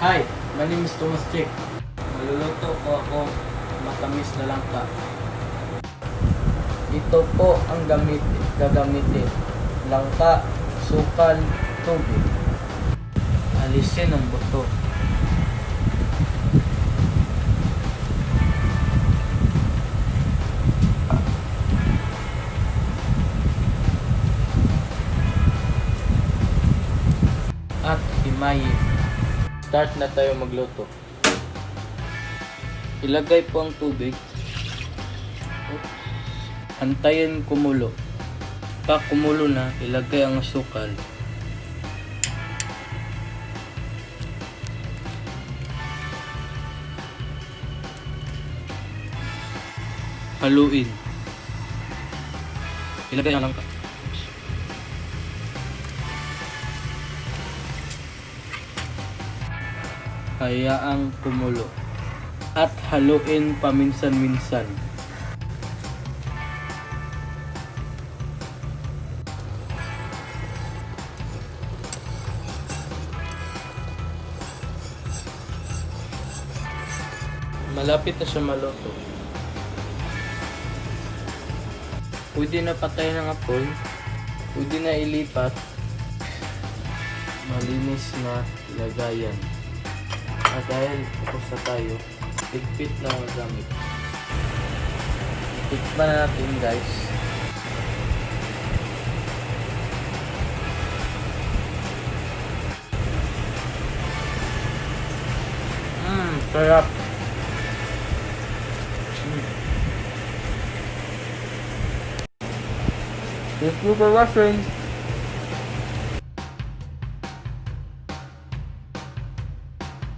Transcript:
Hi, my name is Thomas Chick. Maluluto ko ako matamis na langka. Ito po ang gagamitin. Langka, sukal, tubig. Alisin ang buto. At himayin. Start na tayo magluto. Ilagay po ang tubig. Antayin kumulo. Pag kumulo na, ilagay ang asukal. Haluin. Ilagay ang langka. Hayaang kumulo at haluin paminsan-minsan. Malapit na siya maluto. Pwede na patayin ang apoy. Pwede na ilipat. Malinis na lagayan. At dahil tapos na tayo, ligpit na ang gamit. Tikman na natin guys. Sarap. Thank you for watching.